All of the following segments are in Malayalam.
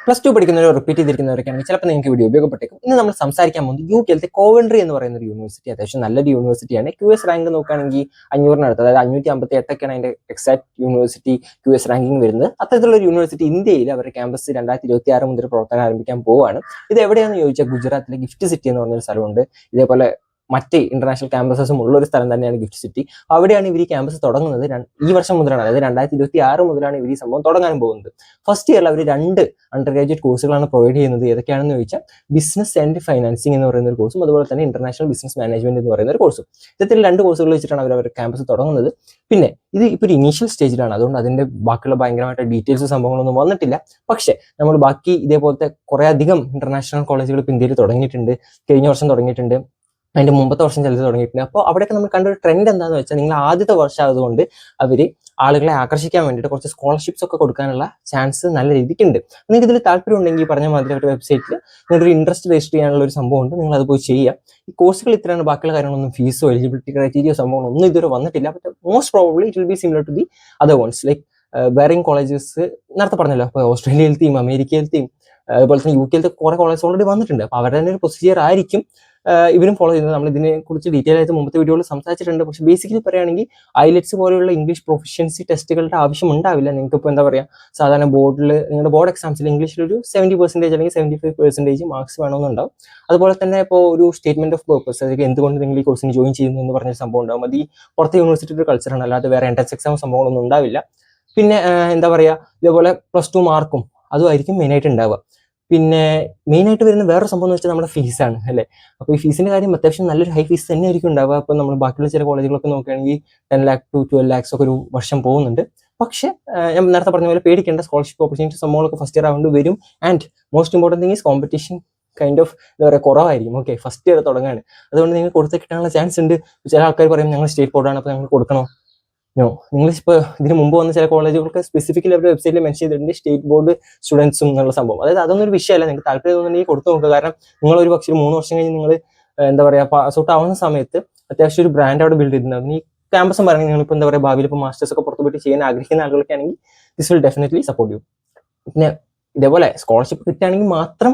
പ്ലസ് ടു പഠിക്കുന്നവരോ റിപ്പീറ്റ് ചെയ്തിരിക്കുന്നവരൊക്കെയാണെങ്കിൽ ചിലപ്പോൾ നിങ്ങൾക്ക് വീഡിയോ ഉപയോഗപ്പെട്ടേക്കും. ഇന്ന് നമ്മൾ സംസാരിക്കാൻ പോകുന്നത് യുകെയിലത്തെ കോവൻട്രി എന്ന് പറയുന്ന ഒരു യൂണിവേഴ്സിറ്റി, അത്യാവശ്യം നല്ലൊരു യൂണിവേഴ്സിറ്റിയാണ്. QS റാങ്ക് നോക്കുകയാണെങ്കിൽ 500-നടുത്ത്, അതായത് 558ഒക്കെയാണ് അതിന്റെ എക്സാക്ട് യൂണിവേഴ്സിറ്റി QS റാങ്കിങ് വരുന്നത്. അത്തരത്തിലുള്ള ഒരു യൂണിവേഴ്സിറ്റി ഇന്ത്യയിൽ അവരുടെ ക്യാമ്പസ് 2026 മുതൽ പ്രവർത്തനം ആരംഭിക്കാൻ പോവുകയാണ്. ഇത് എവിടെയാണെന്ന് ചോദിച്ചാൽ ഗുജറാത്തിലെ ഗിഫ്റ്റ് സിറ്റി എന്ന് പറഞ്ഞൊരു സ്ഥലമുണ്ട്. ഇതേപോലെ മറ്റ് ഇന്റർനാഷണൽ ക്യാമ്പസസും ഉള്ള ഒരു സ്ഥലം തന്നെയാണ് ഗിഫ്റ്റ് സിറ്റി. അവിടെയാണ് ഇവർ ഈ ക്യാമ്പസ് തുടങ്ങുന്നത്. ഈ വർഷം മുതലാണ്, അതായത് 2026 മുതലാണ് ഇവർ ഈ സംഭവം തുടങ്ങാൻ പോകുന്നത്. ഫസ്റ്റ് ഇയറിൽ അവർ 2 അണ്ടർ ഗ്രാജുവേറ്റ് കോഴ്സുകളാണ് പ്രൊവൈഡ് ചെയ്യുന്നത്. ഏതൊക്കെയാണെന്ന് ചോദിച്ചാൽ ബിസിനസ് ആൻഡ് ഫൈനാൻസിംഗ് എന്ന് പറയുന്ന ഒരു കോഴ്സും അതുപോലെ തന്നെ ഇന്റർനാഷണൽ ബിസിനസ് മാനേജ്മെന്റ് എന്ന് പറയുന്ന ഒരു കോഴ്സും. ഇത്തരത്തിൽ 2 കോഴ്സുകൾ വെച്ചിട്ടാണ് അവർ ക്യാമ്പസ് തുടങ്ങുന്നത്. പിന്നെ ഇത് ഇപ്പോൾ ഒരു ഇനീഷ്യൽ സ്റ്റേജിലാണ്, അതുകൊണ്ട് അതിന്റെ ബാക്കിയുള്ള ഭയങ്കരമായിട്ട് ഡീറ്റെയിൽസ് സംഭവങ്ങളൊന്നും വന്നിട്ടില്ല. പക്ഷേ നമ്മൾ ബാക്കി ഇതേപോലത്തെ കുറെ അധികം ഇന്റർനാഷണൽ കോളേജുകൾ ഇപ്പോൾ ഇന്ത്യയിൽ തുടങ്ങിയിട്ടുണ്ട്. കഴിഞ്ഞ വർഷം തുടങ്ങിയിട്ടുണ്ട്, അതിന്റെ മുമ്പത്തെ വർഷം ചിലത് തുടങ്ങിയിട്ടുണ്ട്. അപ്പോൾ അവിടെയൊക്കെ നമ്മൾ കണ്ട ഒരു ട്രെൻഡ് എന്താണെന്ന് വെച്ചാൽ, നിങ്ങൾ ആദ്യത്തെ വർഷം ആയതുകൊണ്ട് അവർ ആളുകളെ ആകർഷിക്കാൻ വേണ്ടിയിട്ട് കുറച്ച് സ്കോളർഷിപ്സ് ഒക്കെ കൊടുക്കാനുള്ള ചാൻസ് നല്ല രീതിക്കുണ്ട്. നിങ്ങൾക്ക് ഇതിൽ താല്പര്യം ഉണ്ടെങ്കിൽ പറഞ്ഞ മാതിരി അവരുടെ വെബ്സൈറ്റിൽ നിങ്ങളൊരു ഇൻട്രസ്റ്റ് രജിസ്റ്റർ ചെയ്യാനുള്ള ഒരു സംഭവം ഉണ്ട്. നിങ്ങൾ അത് പോയി ചെയ്യുക. ഈ കോഴ്സുകൾ ഇത്രയാണ്, ബാക്കിയുള്ള കാര്യങ്ങളൊന്നും ഫീസോ എലിജിബിലിറ്റി ക്രൈറ്റീരിയോ സംഭവങ്ങളോ ഒന്നും ഇതുവരെ വന്നിട്ടില്ല. But most probably it will be similar to the other ones. Like വേറെയും കോളേജസ് നേരത്തെ പറഞ്ഞല്ലോ, ഇപ്പോൾ ഓസ്ട്രേലിയയിലത്തെയും അമേരിക്കയിലത്തെയും അതുപോലെ തന്നെ UK കുറെ കോളേജ് ഓൾറെഡി വന്നിട്ടുണ്ട്. അപ്പോൾ അവരുടെ തന്നെ ഒരു പ്രൊസീജിയർ ആയിരിക്കും ഇവരും ഫോളോ ചെയ്യുന്നത്. നമ്മൾ ഇതിനെ കുറിച്ച് ഡീറ്റെയിൽ ആയിട്ട് മുമ്പത്തെ വീഡിയോയിൽ സംസാരിച്ചിട്ടുണ്ട്. പക്ഷേ ബേസിക്കലി പറയുകയാണെങ്കിൽ IELTS പോലെയുള്ള ഇംഗ്ലീഷ് പ്രൊഫഷ്യൻസി ടെസ്റ്റുകളുടെ ആവശ്യം ഉണ്ടാവില്ല. നിങ്ങൾക്ക് ഇപ്പോൾ എന്താ പറയുക, സാധാരണ ബോർഡിൽ നിങ്ങളുടെ ബോർഡ് എക്സാംസിൽ ഇംഗ്ലീഷിൽ ഒരു 70% അല്ലെങ്കിൽ 75% മാർക്സ് വേണമെന്നുണ്ടാവും. അതുപോലെ തന്നെ ഇപ്പോൾ ഒരു സ്റ്റേറ്റ്മെന്റ് ഓഫ് പേർപ്പസ്, അതായത് എന്തുകൊണ്ട് നിങ്ങൾ ഈ കോഴ്സിന് ജോയിൻ ചെയ്യുന്നു എന്ന് പറഞ്ഞ സംഭവം ഉണ്ടാവും. അത് ഈ പുറത്തെ യൂണിവേഴ്സിറ്റിയുടെ ഒരു കൾച്ചറാണ്, അല്ലാതെ വേറെ എൻട്രൻസ് എക്സാം സംഭവങ്ങളൊന്നും ഉണ്ടാവില്ല. പിന്നെ എന്താ പറയുക, ഇതേപോലെ +2 മാർക്കും അതുമായിരിക്കും മെയിനായിട്ട് ഉണ്ടാവുക. പിന്നെ മെയിനായിട്ട് വരുന്ന വേറൊരു സംഭവം എന്ന് വെച്ചാൽ നമ്മുടെ ഫീസാണ് അല്ലേ. അപ്പോൾ ഈ ഫീസിന്റെ കാര്യം അത്യാവശ്യം നല്ലൊരു ഹൈ ഫീസ് തന്നെ ആയിരിക്കും ഉണ്ടാവുക. അപ്പോൾ നമ്മൾ ബാക്കിയുള്ള ചില കോളേജുകളൊക്കെ നോക്കുകയാണെങ്കിൽ 10 lakh to 12 lakhs ഒക്കെ ഒരു വർഷം പോകുന്നുണ്ട്. പക്ഷേ ഞാൻ നേരത്തെ പറഞ്ഞ പോലെ പേടിക്കേണ്ട, സ്കോളർഷിപ്പ് ഓപ്പർച്യൂണിറ്റി സംഭവങ്ങളൊക്കെ ഫസ്റ്റ് ഇയർ ആവുകൊണ്ട് വരും. And most important thing is competition kind of എന്താ പറയുക കുറവായിരിക്കും. ഓക്കെ, ഫസ്റ്റ് ഇയർ തുടങ്ങാണ്, അതുകൊണ്ട് നിങ്ങൾ കൊടുത്ത് കിട്ടാനുള്ള ചാൻസ് ഉണ്ട്. ചില ആൾക്കാർ പറയും ഞങ്ങൾ സ്റ്റേറ്റ് ബോർഡാണ്, അപ്പോൾ ഞങ്ങൾ കൊടുക്കണോ? നോ. നിങ്ങളിപ്പോൾ ഇതിന് മുമ്പ് വന്ന ചില കോളേജുകൾക്ക് സ്പെസിഫിക്കലി അവരുടെ വെബ്സൈറ്റിൽ മെൻഷൻ ചെയ്തിട്ടുണ്ട് സ്റ്റേറ്റ് ബോർഡ് സ്റ്റുഡൻസും എന്നുള്ള സംഭവം. അതായത് അതൊന്നും ഒരു വിഷയമല്ല. നിങ്ങൾക്ക് താല്പര്യം തോന്നുന്നുണ്ടെങ്കിൽ കൊടുത്തു നോക്കുക. കാരണം നിങ്ങൾ ഒരു പക്ഷേ 3 വർഷം കഴിഞ്ഞ് നിങ്ങൾ എന്താ പറയുക പാസ് ഔട്ട് ആവുന്ന സമയത്ത് അത്യാവശ്യം ഒരു ബ്രാൻഡ് അവിടെ ബിൽഡ് ചെയ്തിട്ടുണ്ടാവും. ഈ ക്യാമ്പസും പറയുന്നത് നിങ്ങളിപ്പോൾ എന്താ പറയുക ഭാവിയിൽ ഇപ്പോൾ മാസ്റ്റേഴ്സ് ഒക്കെ പുറത്ത് പോയിട്ട് ചെയ്യാൻ ആഗ്രഹിക്കുന്ന ആളുകളൊക്കെ ആണെങ്കിൽ this will definitely support you. പിന്നെ ഇതേപോലെ സ്കോളർഷിപ്പ് കിട്ടുകയാണെങ്കിൽ മാത്രം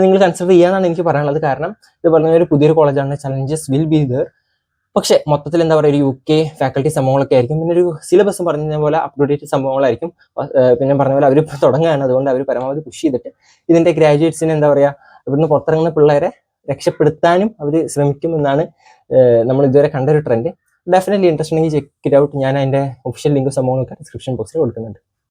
നിങ്ങൾ കൺസിഡർ ചെയ്യാന്നാണ് എനിക്ക് പറയാനുള്ളത്. കാരണം ഇത് പറഞ്ഞ ഒരു പുതിയൊരു കോളേജാണ്, ചലഞ്ചസ് വിൽ ബി ദർ. പക്ഷേ മൊത്തത്തിൽ എന്താ പറയുക, ഒരു UK ഫാക്കൽറ്റി സംഭവങ്ങളൊക്കെ ആയിരിക്കും. പിന്നെ ഒരു സിലബസ് പറഞ്ഞ പോലെ അപ് ടു ഡേറ്റ് സംഭവങ്ങളായിരിക്കും. പിന്നെ പറഞ്ഞ പോലെ അവർ തുടങ്ങുകയാണ്, അതുകൊണ്ട് അവർ പരമാവധി പുഷ് ചെയ്തിട്ട് ഇതിന്റെ ഗ്രാജുവേറ്റ്സിന് എന്താ പറയുക, ഇവിടുന്ന് പുറത്തിറങ്ങുന്ന പിള്ളേരെ രക്ഷപ്പെടുത്താനും അവർ ശ്രമിക്കും എന്നാണ് നമ്മൾ ഇതുവരെ കണ്ട ഒരു ട്രെൻഡ്. ഡെഫിനറ്റ്ലി ഇൻട്രസ്റ്റ് ഉണ്ടെങ്കിൽ ചെക്ക് ഇറ്റ് ഔട്ട്. ഞാൻ അതിന്റെ ഒഫീഷ്യൽ ലിങ്ക് സംഭവങ്ങളൊക്കെ ഡിസ്ക്രിപ്ഷൻ ബോക്സിൽ കൊടുക്കുന്നുണ്ട്.